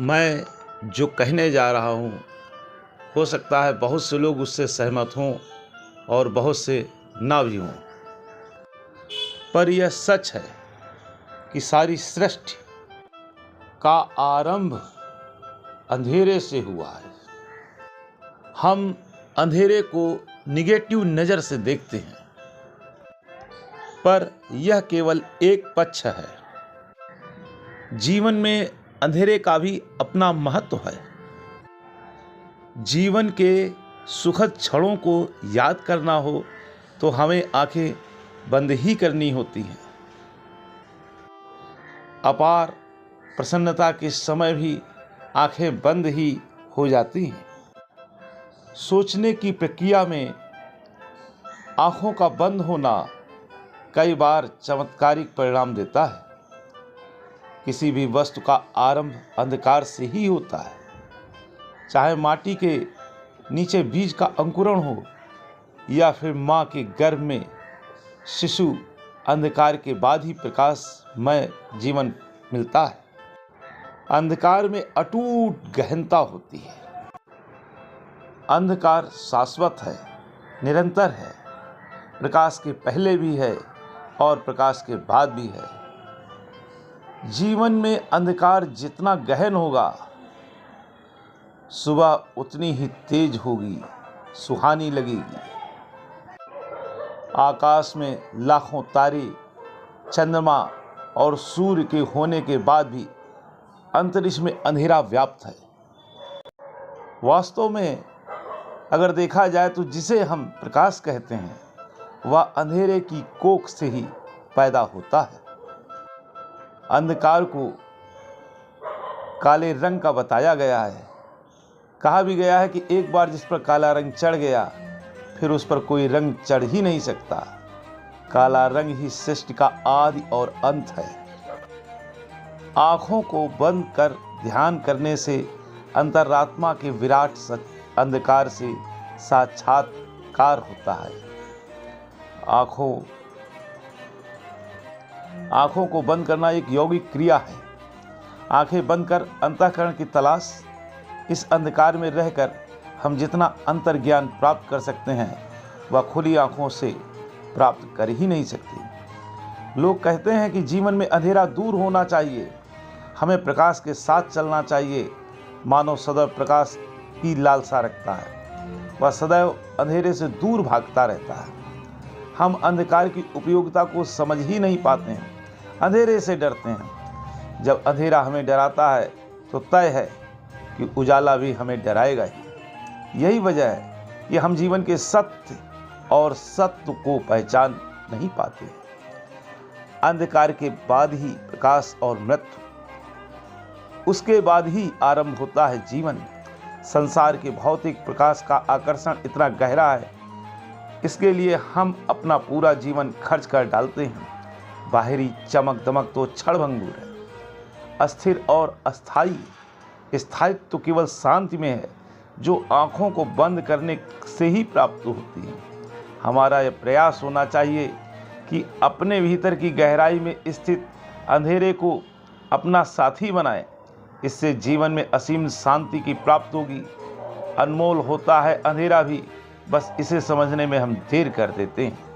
मैं जो कहने जा रहा हूँ हो सकता है बहुत से लोग उससे सहमत हों और बहुत से ना भी हों, पर यह सच है कि सारी सृष्टि का आरंभ अंधेरे से हुआ है। हम अंधेरे को निगेटिव नज़र से देखते हैं, पर यह केवल एक पक्ष है। जीवन में अंधेरे का भी अपना महत्व है। जीवन के सुखद क्षणों को याद करना हो तो हमें आंखें बंद ही करनी होती हैं। अपार प्रसन्नता के समय भी आंखें बंद ही हो जाती हैं। सोचने की प्रक्रिया में आंखों का बंद होना कई बार चमत्कारिक परिणाम देता है। किसी भी वस्तु का आरंभ अंधकार से ही होता है। चाहे माटी के नीचे बीज का अंकुरण हो या फिर माँ के गर्भ में शिशु, अंधकार के बाद ही प्रकाशमय जीवन मिलता है। अंधकार में अटूट गहनता होती है। अंधकार शाश्वत है, निरंतर है, प्रकाश के पहले भी है और प्रकाश के बाद भी है। जीवन में अंधकार जितना गहन होगा, सुबह उतनी ही तेज होगी, सुहानी लगेगी। आकाश में लाखों तारे, चंद्रमा और सूर्य के होने के बाद भी अंतरिक्ष में अंधेरा व्याप्त है। वास्तव में अगर देखा जाए तो जिसे हम प्रकाश कहते हैं वह अंधेरे की कोख से ही पैदा होता है। अंधकार को काले रंग का बताया गया है। कहा भी गया है कि एक बार जिस पर काला रंग चढ़ गया फिर उस पर कोई रंग चढ़ ही नहीं सकता। काला रंग ही सृष्टि का आदि और अंत है। आँखों को बंद कर ध्यान करने से अंतरात्मा के विराट अंधकार से साक्षात्कार होता है। आँखों को बंद करना एक यौगिक क्रिया है। आँखें बंद कर अंतःकरण की तलाश। इस अंधकार में रहकर हम जितना अंतर्ज्ञान प्राप्त कर सकते हैं वह खुली आँखों से प्राप्त कर ही नहीं सकते। लोग कहते हैं कि जीवन में अंधेरा दूर होना चाहिए, हमें प्रकाश के साथ चलना चाहिए। मानव सदैव प्रकाश की लालसा रखता है, वह सदैव अंधेरे से दूर भागता रहता है। हम अंधकार की उपयोगिता को समझ ही नहीं पाते हैं, अंधेरे से डरते हैं। जब अंधेरा हमें डराता है तो तय है कि उजाला भी हमें डराएगा ही। यही वजह है कि हम जीवन के सत्य और सत्य को पहचान नहीं पाते। अंधकार के बाद ही प्रकाश और मृत्यु, उसके बाद ही आरंभ होता है जीवन। संसार के भौतिक प्रकाश का आकर्षण इतना गहरा है, इसके लिए हम अपना पूरा जीवन खर्च कर डालते हैं। बाहरी चमक दमक तो क्षणभंगुर है, अस्थिर और अस्थायी। स्थायित्व तो केवल शांति में है, जो आँखों को बंद करने से ही प्राप्त होती है। हमारा यह प्रयास होना चाहिए कि अपने भीतर की गहराई में स्थित अंधेरे को अपना साथी बनाएं। इससे जीवन में असीम शांति की प्राप्ति होगी। अनमोल होता है अंधेरा भी, बस इसे समझने में हम देर कर देते हैं।